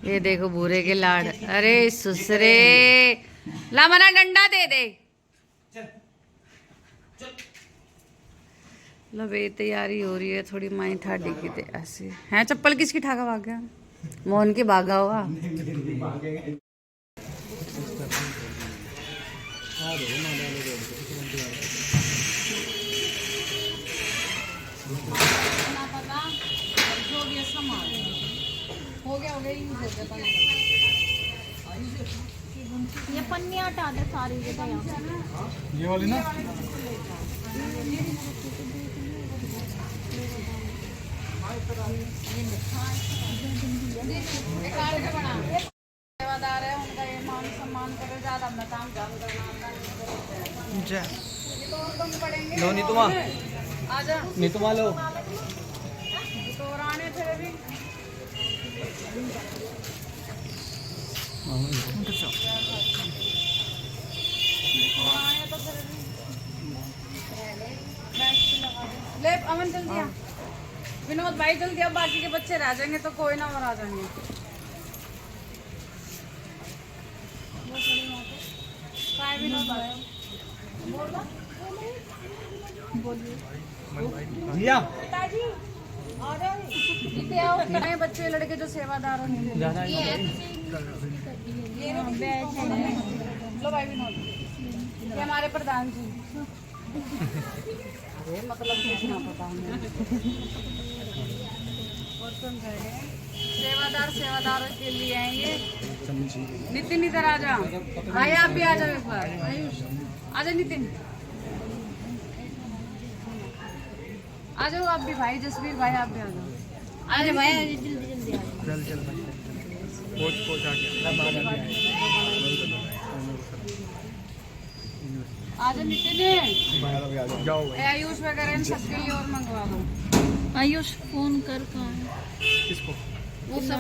ये देखो भूरे के लाड़। अरे सुसरे ला मना डंडा दे दे। लो बे तैयारी हो रही है थोड़ी माई थाड़ी की ते ऐसे हैं। चप्पल किसकी ठाका भाग गया? मोहन की भागा हुआ। ये पन्नी हटा दे सारी जगह ये वाली ना। सेवादार है उनका ये मान सम्मान करो ज्यादा अपना काम लो नीतुमा, आजा नीतुमा लो। तो राणे थे भी ले अमन जल्दी आ। विनोद भाई जल्दी अब बाकी के बच्चे रह जाएंगे तो कोई ना और आ जाएंगे। बच्चे लड़के जो सेवादार लो भाई विनोद, ये हमारे प्रधान जी। ये मतलब पूछना पता सेवादारों के लिए हैं ये। नितिन इधर आ जाओ। भाई आप भी आ जाओ एक बार। आयुष आ जाओ। नितिन आ जाओ आप भी। भाई जसवीर भाई आप भी आ जाओ। आ जाओ भाई जल्दी जल्दी आ जाओ। नितिन जाओ आयुष वगैरह इन सबके लिए और मंगवा लो। आयुष फोन कर कहाँ है? किसको? वो सब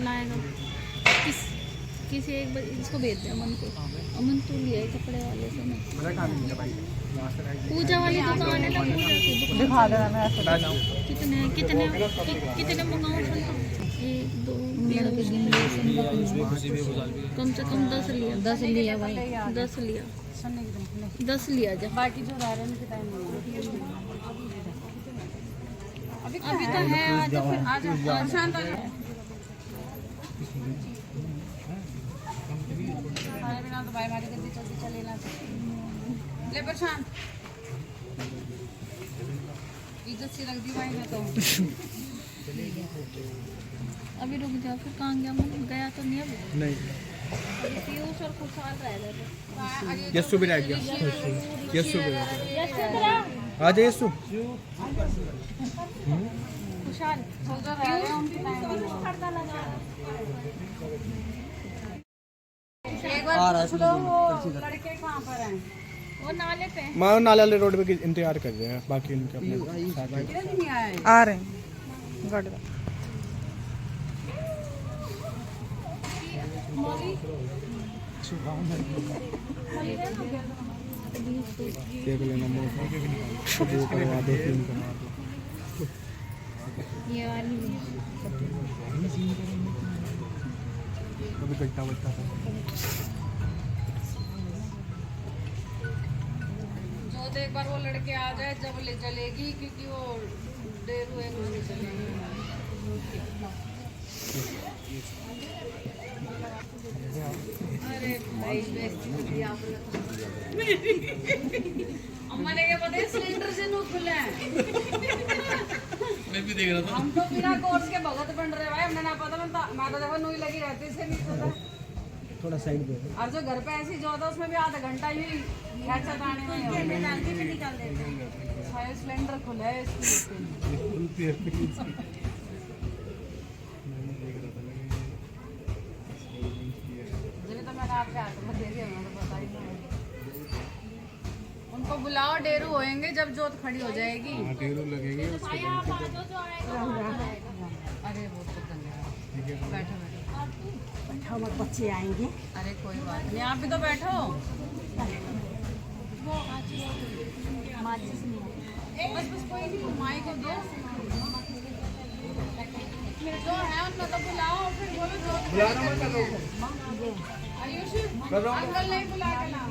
लाएगा। किसी एक बार इसको भेज दे अमन को। अमन तो लिया है कपड़े वाले से ना। पूजा वाली दुकान है ना, पूजा की दुकान। दिखा देना कितने कितने कितने मंगाऊं? 1 2 कम से कम 10 लिया। 10 लिया भाई, 10 लिया, 10 लिया जा। बाकी जो रह रहे हैं टाइम अभी तो है। आज फिर आजा शांत हो जाओ। बिना तो भाई हमारी जल्दी जल्दी चले ना ले प्रशांत। इज्जत से रख दी भाई मैं तो। अभी रुक जाओ। फिर कहाँ गया? मन गया तो नहीं अभी? नहीं, पीयूष और खुशहाल रह गए थे। यस्सु भी रह गया। यस्सु भी रह गया। आ जाए यस्सु। खुशहाल एक बार पूछ लो वो लड़के कहाँ पर हैं? वो नाले पे। मानो नाले वाले रोड पे इंतजार कर रहे हैं। बाकी उनके अपने नहीं आए। आ रहे हैं गाड़ी में। देख लेना मौसम वो करवा दो, 3 करवा दो। ये वाली कभी गड्ढा वड्ढा जो तो एक बार वो लड़के आ जाए जब ले चलेगी, क्योंकि वो देर हुए नहीं चलेंगे। अरे भाई बेइज्जती आपने। अम्मा ने क्या पता है सिलेंडर से नो खुले हैं। मैं भी देख रहा था। हम तो बिना कोर्स के भगत बन रहे भाई। हमने ना पता मैं तो देखो नोई लगी रहती से नहीं पता। थोड़ा साइड पे। और जो घर पे ऐसी जो होता है उसमें भी आधा घंटा ही खर्चा आने में डालती भी निकाल देते। सिलेंडर खुला है इसकी। आपके हाथ में दे दिया, तो पता ही नहीं। उनको बुलाओ, डेरू होएंगे जब जोत खड़ी हो जाएगी। डेरू लगेगी उसके अरे वो तो धन्यवाद। बैठो बैठो मत, बच्चे आएंगे। अरे कोई बात नहीं, आप भी तो बैठो। माचिस नहीं है। बस बस कोई नहीं, माई को दो जो है उनको तो बुलाओ, फिर बोलो जो आयुष अंकल नहीं बुला के लाओ।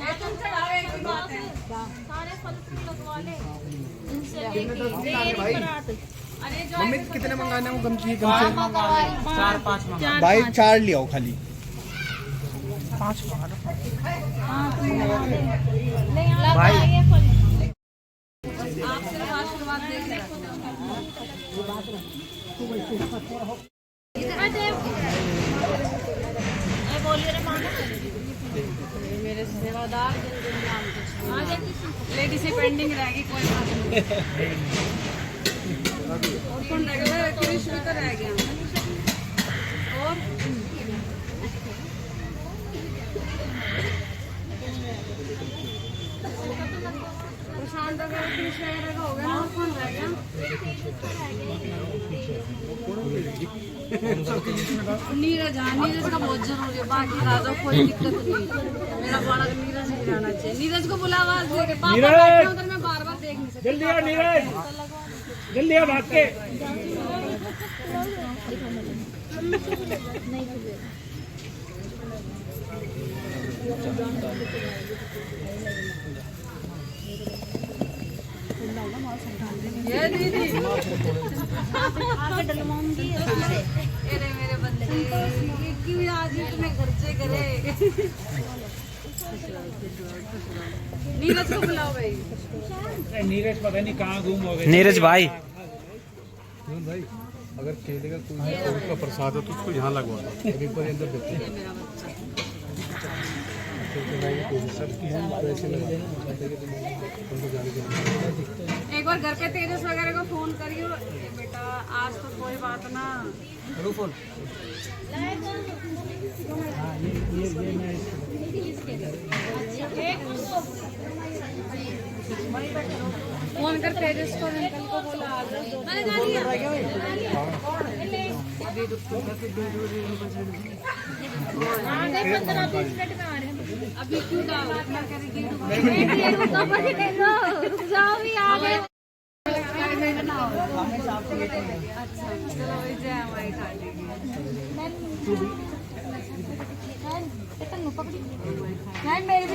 ये तुम चढ़ाओ, एक ही बात है। सारे फल फूल लगवा ले इनसे लेके परात। अरे जो मम्मी कितने मंगाने हैं वो गमची चार पाँच भाई 4 ले आओ खाली। हाँ तुम लगा ले ये फल आप सिर्फ आशीर्वाद दे के रखना। बोलिए रे मामा मेरे सेवादार लेडी से पेंडिंग रहेगी, कोई बात नहीं। और कौन रह गया? कृष भी तो रह गया। और प्रशांत अगर कृष वगैरह का हो गया, और कौन रह गया? नीरज, हाँ नीरज का बहुत जरूरी है, बाकी राजा कोई दिक्कत नहीं। मेरा बड़ा नीरज ही रहना चाहिए। नीरज को बुला, आवाज दे के पापा बैठे हैं उधर, मैं बार बार देख नहीं सकती। जल्दी आ नीरज, जल्दी आ भाग के। ये दीदी आगे डलवाऊंगी अरे मेरे बच्चे, ये क्यों आज तुम्हें घर से करे? नीरज को बुलाओ भाई। नीरज पता नहीं कहाँ गुम हो गए। नीरज भाई भाई अगर खेलेगा कोई उसका प्रसाद है तो उसको यहाँ लगवा दो, अभी पर अंदर देते हैं। ये मेरा बच्चा एक बार घर पे तेजस वगैरह को फोन करियो बेटा, आज तो कोई बात ना। फोन कर तेजस को, अंकल को बोला आ जाओ। मैंने कहा लिया। आगे 15-20 मिनट में आ रहे हैं। अभी क्यों डाल इतना करेगी? जाओ भी आ गए। अच्छा चलो वही जय हमारी खा लेगी। मेरी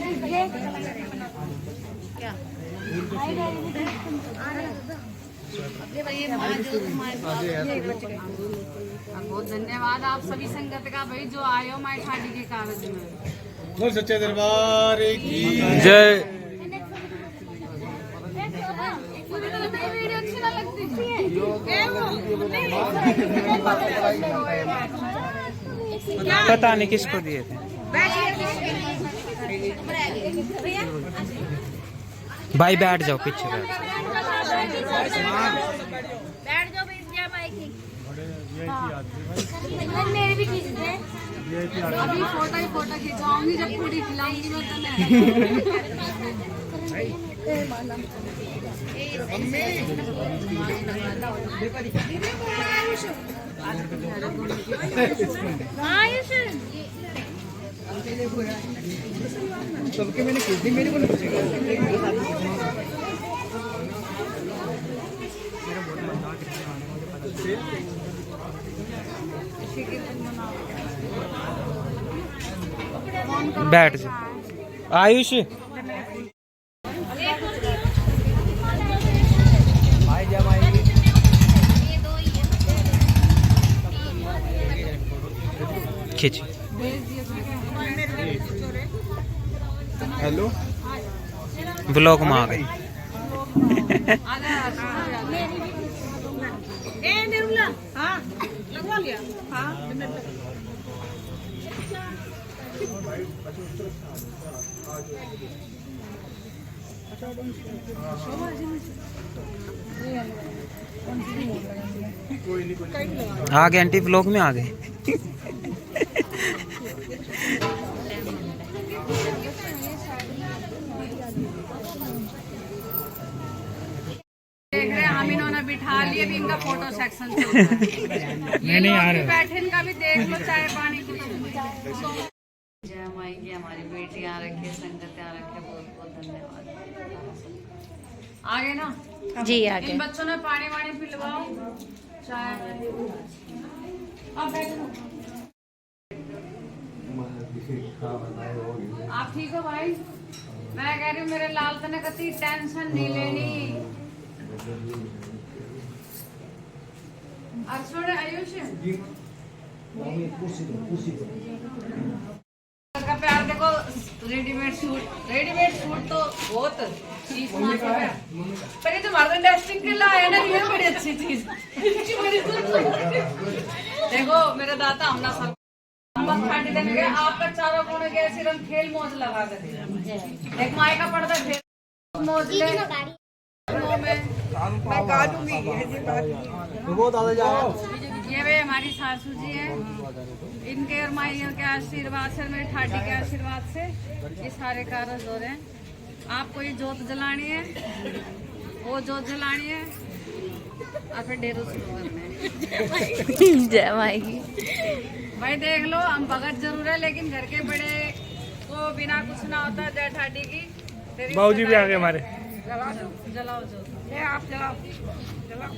बेटी क्या बहुत धन्यवाद आप सभी संगत का भाई जो आए हो माई खाड़ी के कागज में। बोल सच्चे दरबार की जय। वीडियो अच्छी ना लगती पता नहीं किसको दिए थे भाई। बैठ जाओ पीछे बैठ। बैठ जाओ जय माई की। मेरी भी खींच दे। अभी फोटो ही फोटो खिंचवाऊंगी जब पूरी खिलाऊंगी मैं आयुष सबके मैंने किसी मेरे को नहीं पूछेगा। बैठ जा आयुष। खींच। हेलो ब्लॉग में आ गए। लगवा लिया। हाँ आ गए आंटी, ब्लॉग में आ गए। देख रहे हैं हम इन्होंने बिठा लिए, भी इनका फोटो सेक्शन चल रहा है। ये लोग भी बैठे, इनका भी देख लो चाय पानी कुछ। जय माई मायके हमारी बेटी यहाँ रखी, संगत यहाँ रखे, बहुत बहुत धन्यवाद। आगे ना जी आगे। इन बच्चों ने पानी वानी पिलवाओ, चाय। अब बैठो। आप ठीक हो भाई? मैं कह रही हूँ मेरे लाल तने कती टेंशन नहीं लेनी। अर्जुन आयुष का प्यार देखो, रेडीमेड सूट तो बहुत चीज पर ये जो मर्दन टेस्टिंग के लिए है ना, ये बड़ी अच्छी चीज। देखो मेरे दाता हमना सब खाटी देने गए, आपका चारों कोने के ऐसे रंग खेल मौज लगा दे। एक माए का पर्दा खेल मौज ले मैं गा दूंगी। ये वे हमारी सासू जी है, इनके और माइयों के आशीर्वाद से, मेरे ठाटी के आशीर्वाद से ये सारे कार्य हो रहे हैं। आपको ये जोत जलानी है, वो जोत जलानी है और फिर डेरो शुरू करना है। जय माई की। भाई देख लो, हम भगत जरूर है लेकिन घर के बड़े को बिना कुछ ना होता। जय ठाटी की। बाबूजी भी आ गए हमारे। जलाओ जोत, आप जलाओ जलाओ।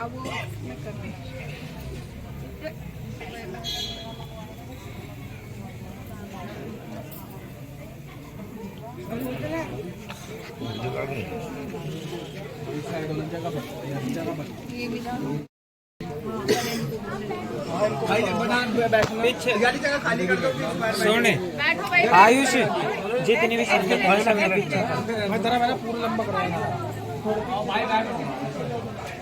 अब वो मैं कर रही ये भी सोने बैठो भाई। आयुष जितनी भी चीजें पीछे पूरा लंबा करवाना।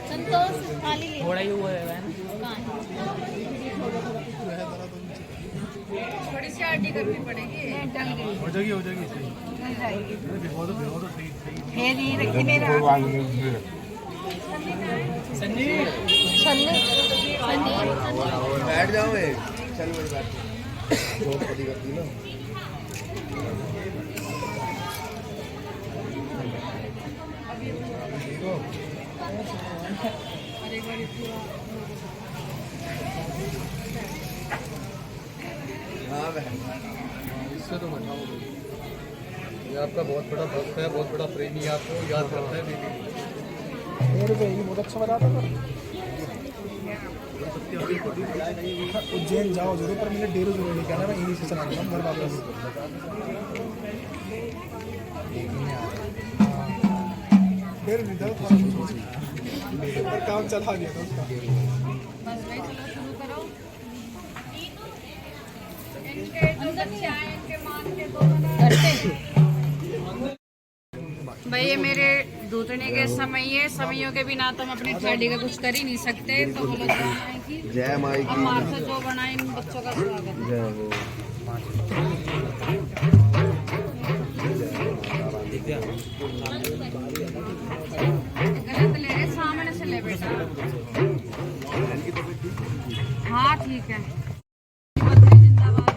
संतोष थाली ले। थोड़ा ही हुआ है थोड़ी सी आरटी करनी पड़ेगी, डल गई। हो जाएगी मिल जाएगी। भिगो दो सही। फिर ये रखी मेरा बैठ जाओ एक चल बड़ी बात जो पति करती ना हाँ इससे तो मचाओ। ये आपका बहुत बड़ा भक्त है, बहुत बड़ा प्रेमी, आपको याद करता है दीदी। बहुत अच्छा बताता था। उज्जैन जाओ जरूर, पर मैंने डेरो जरूर नहीं कहना, मैं इन्हीं से चला घर वापस। डेरो नहीं था, काम चला गया था उसका। बस भाई चलो शुरू करो। इनके जो बच्चे आए इनके मान के दो भाई, ये मेरे दूतने के समय है, समयों के बिना तो हम अपनी थाली का कुछ कर ही नहीं सकते। तो बोलो जय माई की। हमारे से जो बनाए इन बच्चों का स्वागत। गलत ले रहे, सामने से ले बेटा। हाँ ठीक है। जिंदाबाद।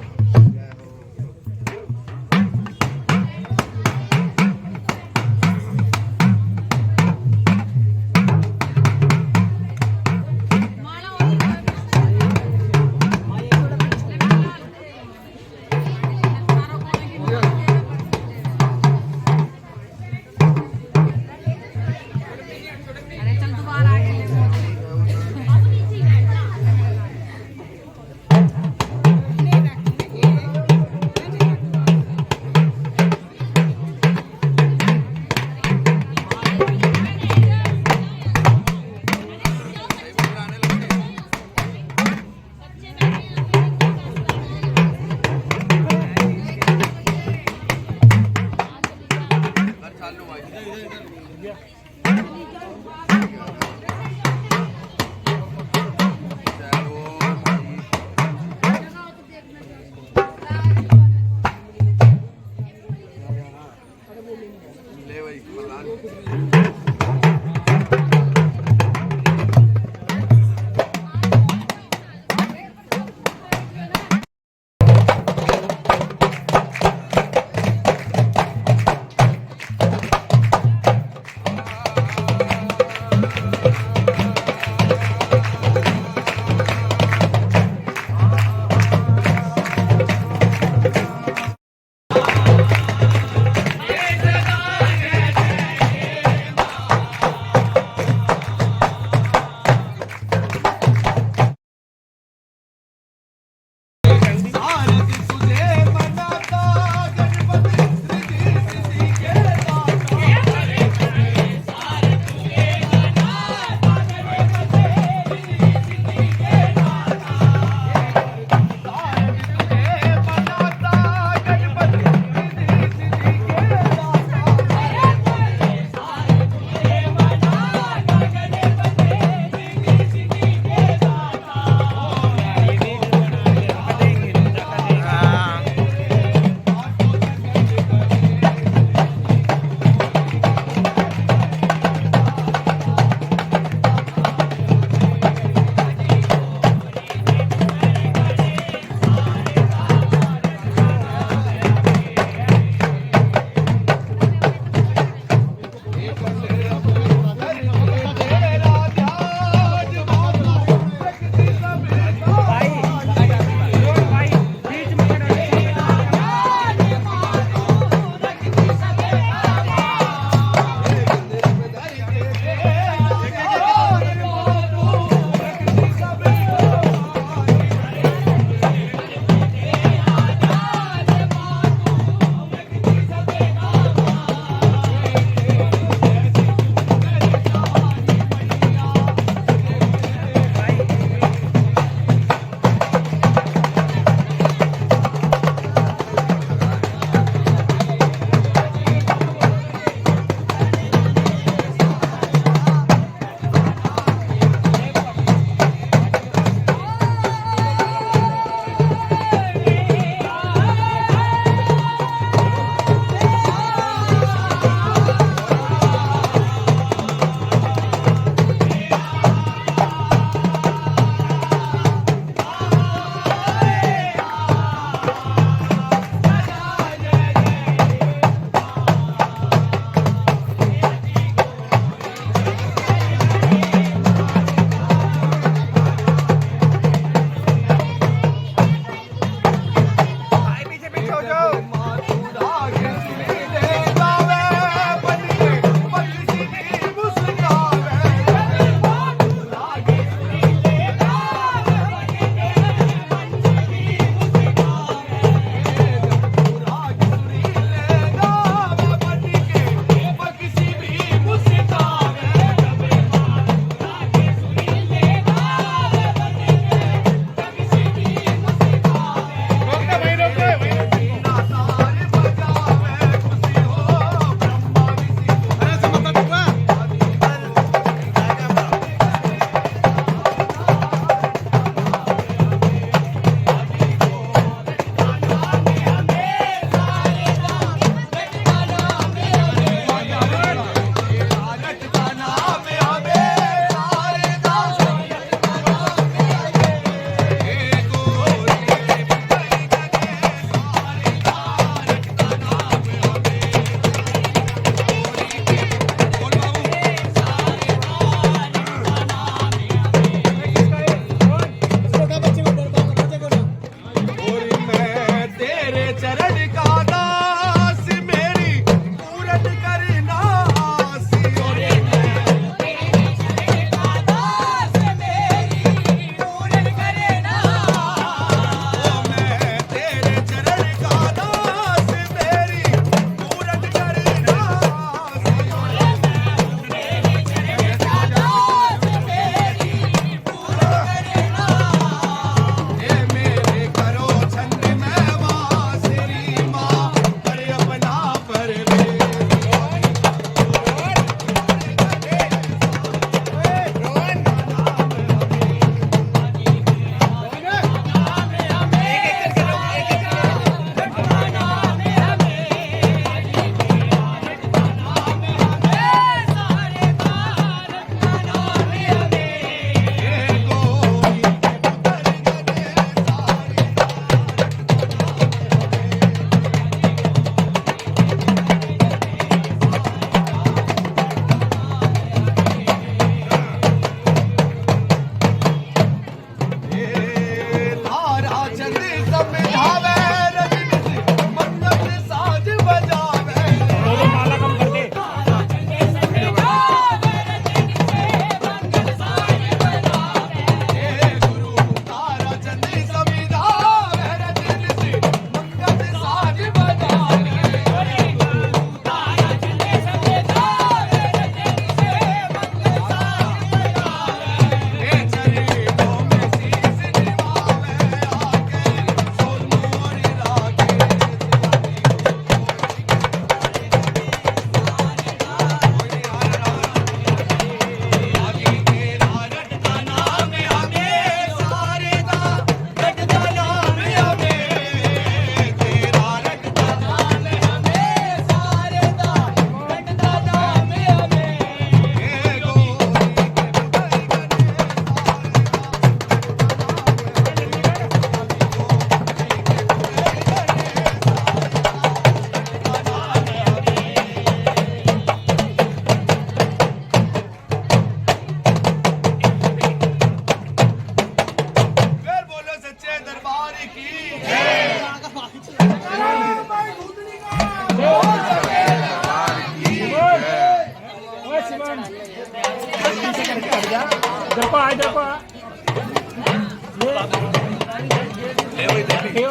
हे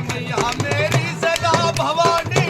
मैया मेरी सदा भवानी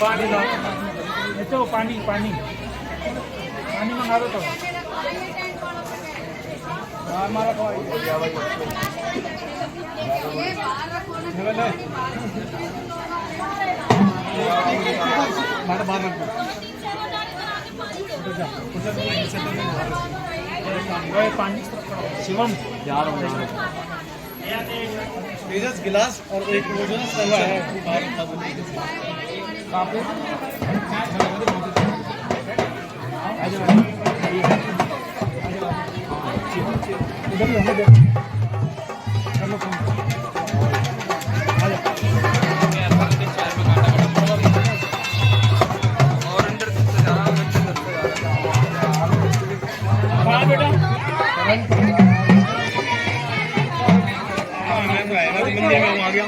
पानी ये तो पानी पानी पानी मंगा दो तो हमारा पानी शिवम यार गिलास और एक वो जो ना है इधर ही हमें आ गया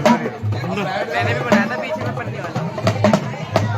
मैंने भी बनाया था पीछे में पन्नी वाला।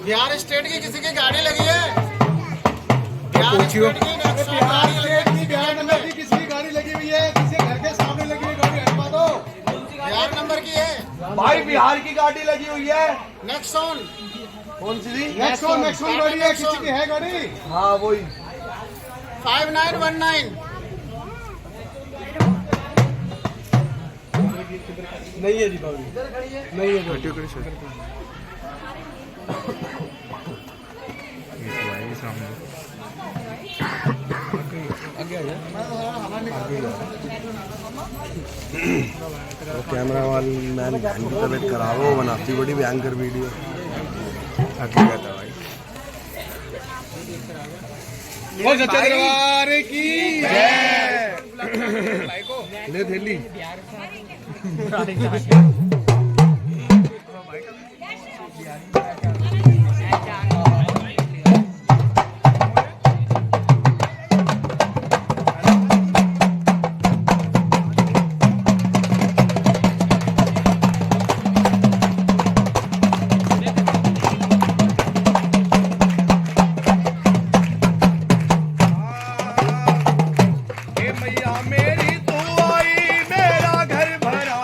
बिहार स्टेट की किसी की गाड़ी लगी है? बिहार स्टेट की बिहार नंबर की किसी की गाड़ी लगी हुई है? किसी घर के सामने लगी हुई गाड़ी हटवा दो। बिहार नंबर की है भाई, बिहार की गाड़ी लगी हुई है। नेक्सॉन। कौन सी थी? नेक्सॉन गाड़ी है, किसी की है गाड़ी? हाँ वही। 5919। नहीं है दीपावली, नहीं है कैमरा वाली मैन बहन की तबीयत खराब हो, बनाती बड़ी भयंकर वीडियो। हकीकत है भाई। सच्चे दरबार की जय। ले थैली। मैया मेरी तू आई, मेरा घर भरा।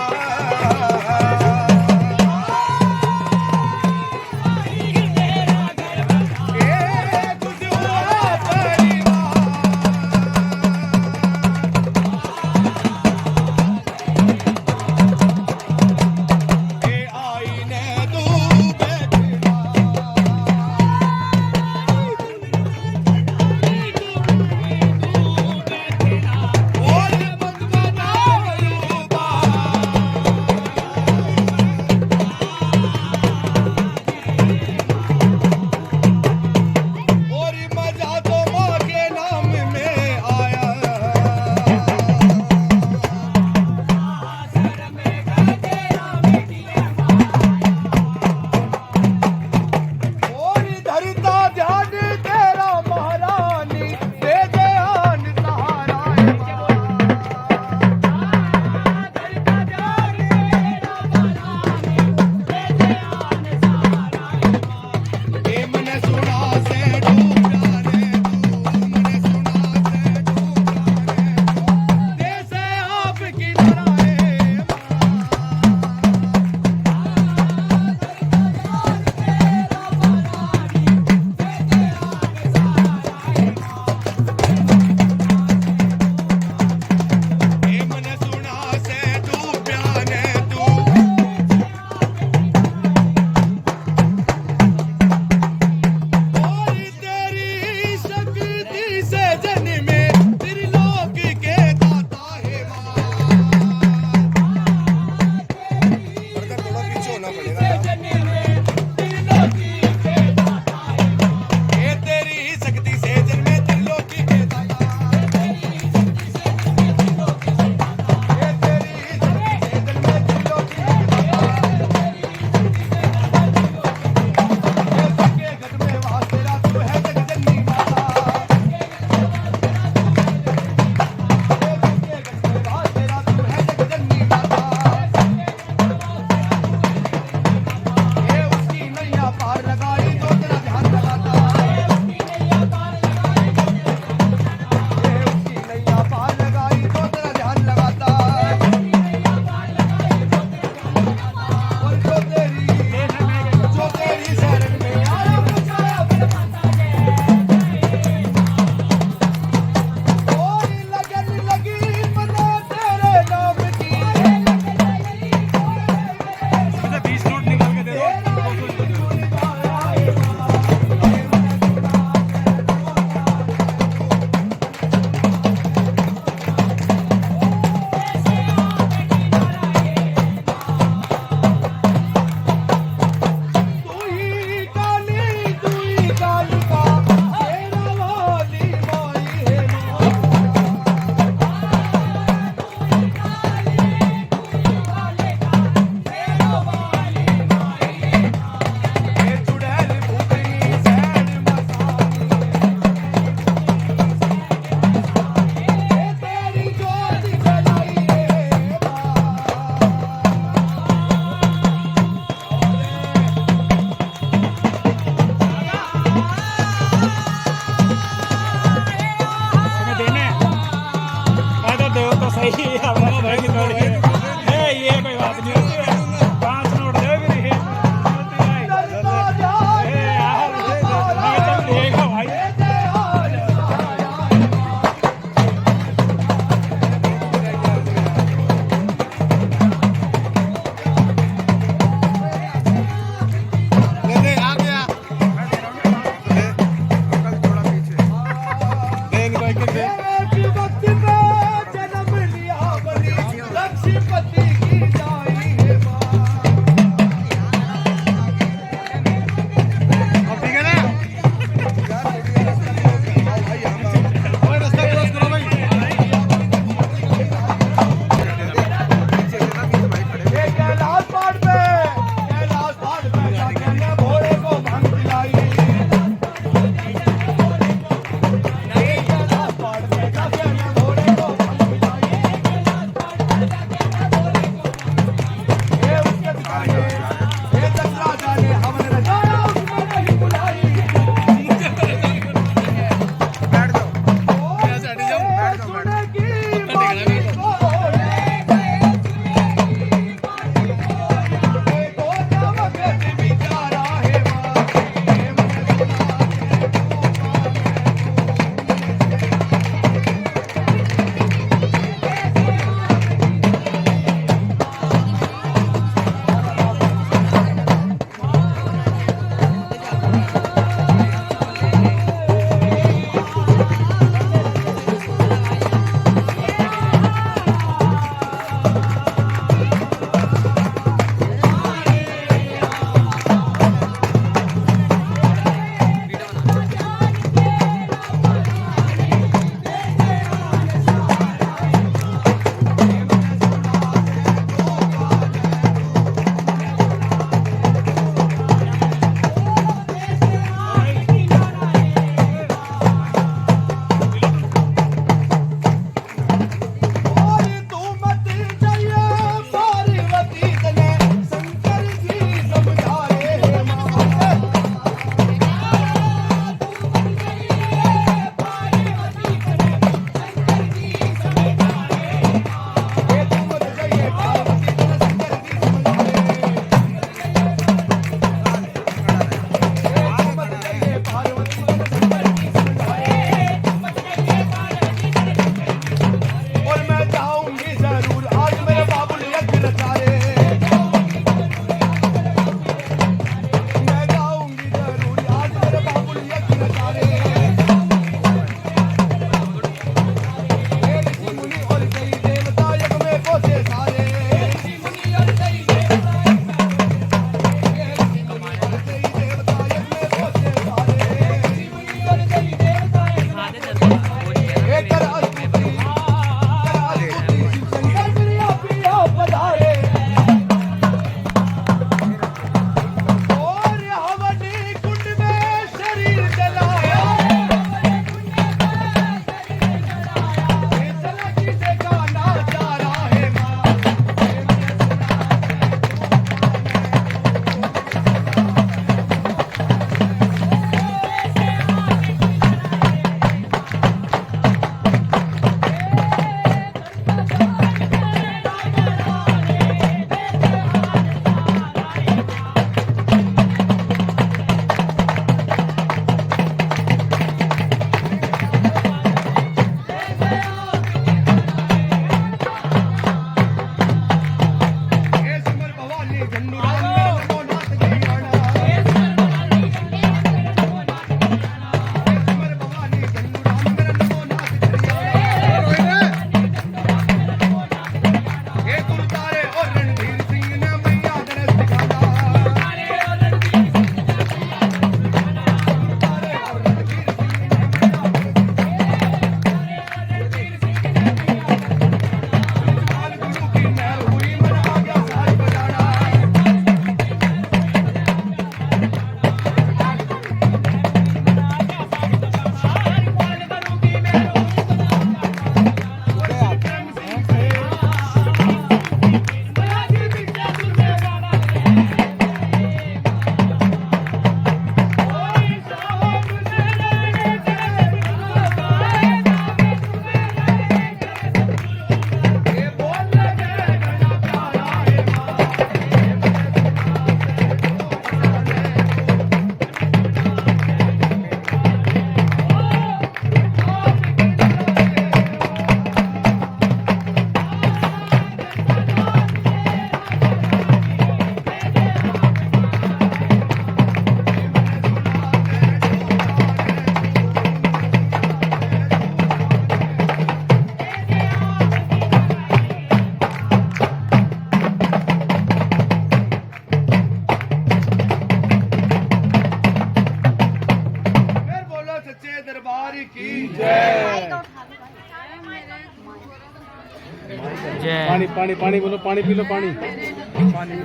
पानी पानी बोलो, पानी पी लो, पानी। जय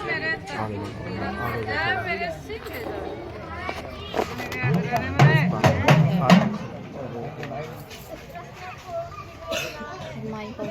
मेरे जय मेरे सिख है माई को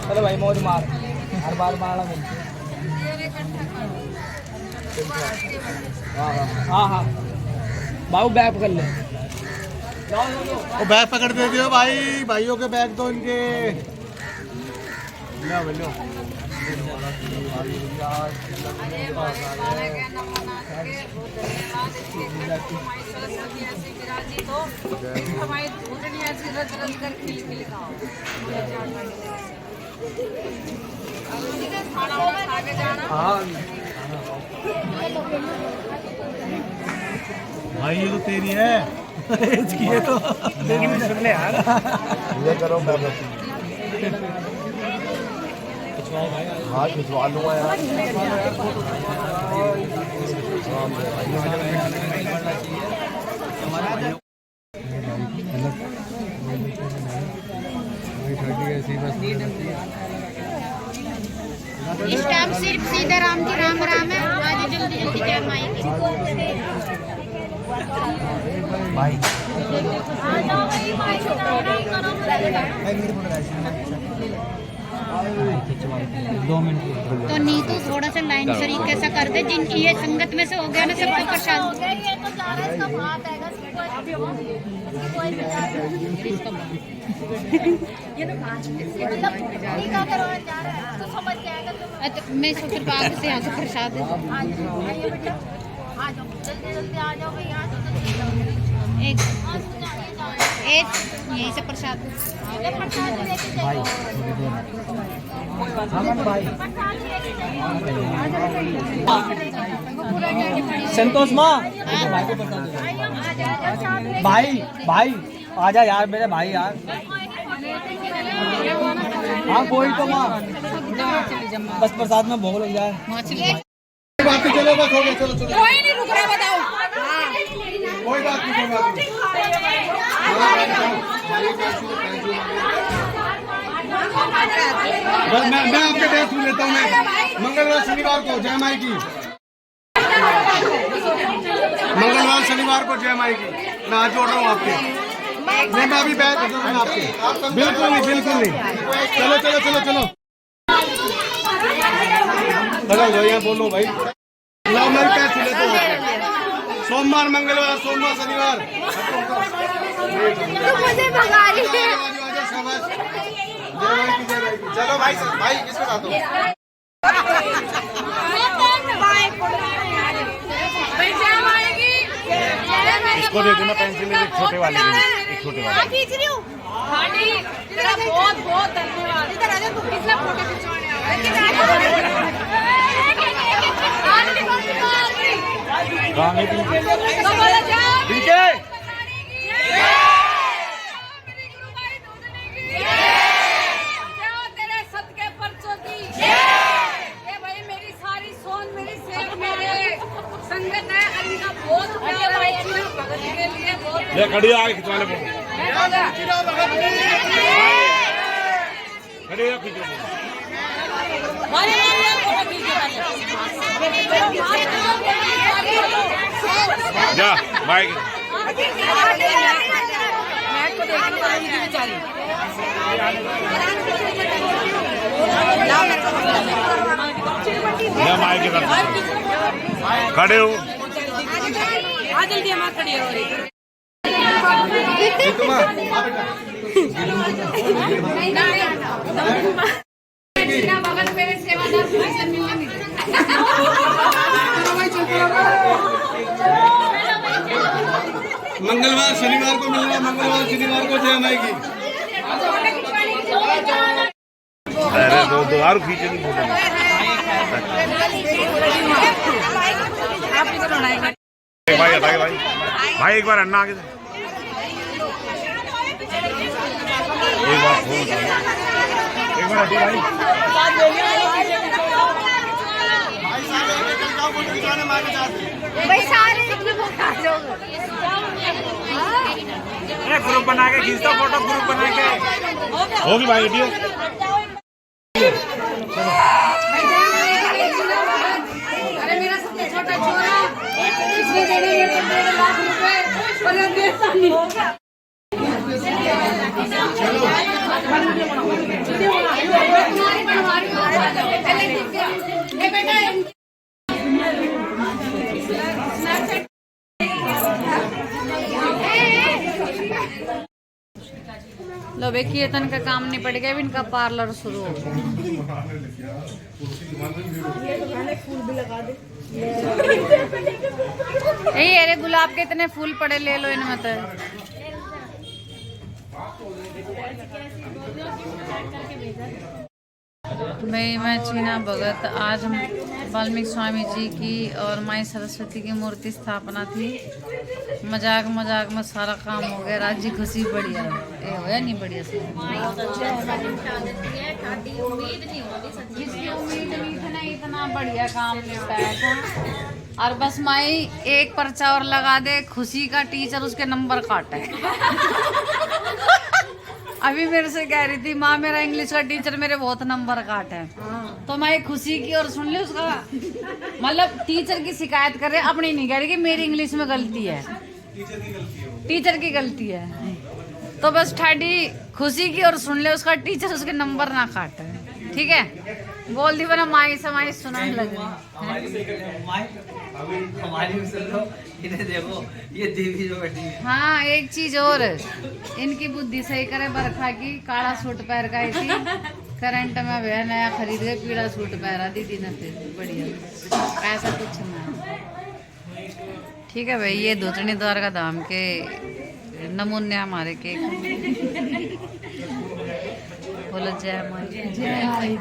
चलो भाई मौज मार, हर बार मारना मिलती। हाँ हाँ बाबू बैग कर ले। वो बैग पकड़ दे दियो भाई, भाइयों के बैग तो इनके लो। हमारी धुंधनी ऐसी रच रच कर खिल खिल खाओ। खाना वाना खा के जाना। भाई ये तो तेरी है, इसकी है तो ले यार ये करो हाँ खिंचवा लूँगा यार। इस टाइम सिर्फ सीधा राम की राम राम है। आज जल्दी जल्दी टाइम आएगी। भाई तो नीतू थोड़ा सा लाइन शरीक कैसा कर दे, जिनकी ये संगत में से हो गया ना सबका प्रसाद। मैं सोच रहा हूँ से यहाँ से प्रसाद एक यहीं से प्रसाद संतोष माँ भाई भाई आजा यार मेरे भाई यार। हाँ कोई तो माँ बस प्रसाद में भोग लग जाए। बात नहीं, चलो बस हो गया, चलो चलो कोई नहीं रुक रहा, बताओ। कोई बात नहीं, कोई बात नहीं। मैं आपके डेट सुन लेता हूँ। मैं मंगलवार शनिवार को जय माई की, मंगलवार शनिवार को जय माई की मैं हाथ जोड़ रहा हूँ आपके। नहीं मैं अभी बैठ आपके, बिल्कुल नहीं बिल्कुल नहीं। चलो चलो चलो चलो चलो यहाँ बोलो भाई। लाओ मैं पैसे लेता हूँ। सोमवार मंगलवार सोमवार शनिवार मुझे भगा रही है। चलो भाई भाई किसको खाते हो? इसको दे देना पेंसिल, एक छोटे वाले एक छोटे वाले। तेरा बहुत बहुत धन्यवाद। इधर आ जा, तू किसला फोटो खिंचवाने तेरे सदके परचों की ये भाई मेरी सारी सोन मेरी सेठ मेरे संगत है। इनका बहुत प्यार है भगत के लिए। बहुत ले खड़ी आगे खिंचवा ले फोटो, खड़ी खींच लो। जा बाइक या माइक के साथ खड़े हो। जल्दी हम खड़ी हो रही भगत मेरे सेवादार से मिलने मिले। मंगलवार शनिवार को मिलना, मंगलवार शनिवार को जय माई की। अरे दो और खींचे नहीं फोटो। भाई भाई भाई भाई एक बार अन्ना आगे से एक बार फोन एक बार हटी भाई। भाई सारे ग्रुप बना के खींचता फोटो, ग्रुप बना के होगी भाई वीडियो। अरे मेरा सबसे छोटा छोरा इसने देने में 1.5 लाख रुपए और ये देता नहीं। लो बे कीर्तन का काम निपट गया, इनका पार्लर शुरू हो गया। यही अरे गुलाब के इतने फूल पड़े, ले लो इनमें तो। मैं चीना भगत। आज हम वाल्मीकि स्वामी जी की और माई सरस्वती की मूर्ति स्थापना थी। मजाक मजाक में सारा काम हो गया। राजी खुशी बढ़िया ये होया नहीं बढ़िया से। जिसकी उम्मीद नहीं थी ना इतना बढ़िया काम निपटाया था। और बस माई एक पर्चा और लगा दे, खुशी का टीचर उसके नंबर काटे। अभी मेरे से कह रही थी माँ मेरा इंग्लिश का टीचर मेरे बहुत नंबर काट है। तो मैं खुशी की और सुन ली उसका, मतलब टीचर की शिकायत कर रहे, अपनी नहीं कह रही कि मेरी इंग्लिश में गलती है, टीचर की गलती है। तो बस ठाडी खुशी की और सुन ले उसका टीचर उसके नंबर ना काटे। ठीक है, बोल दी बना माई समाई सुनाने लगे। देखो ये देवी जो बैठी है। हाँ एक चीज और, इनकी बुद्धि सही करे। बरखा की काला सूट पहन का आई थी, करंट में वह नया खरीद के पीला सूट पहरा दीदी ने, फिर बढ़िया ऐसा कुछ ना। ठीक है भाई, ये धुतनी द्वारका धाम के नमूने हमारे केक। बोलो जय माई। जय माई।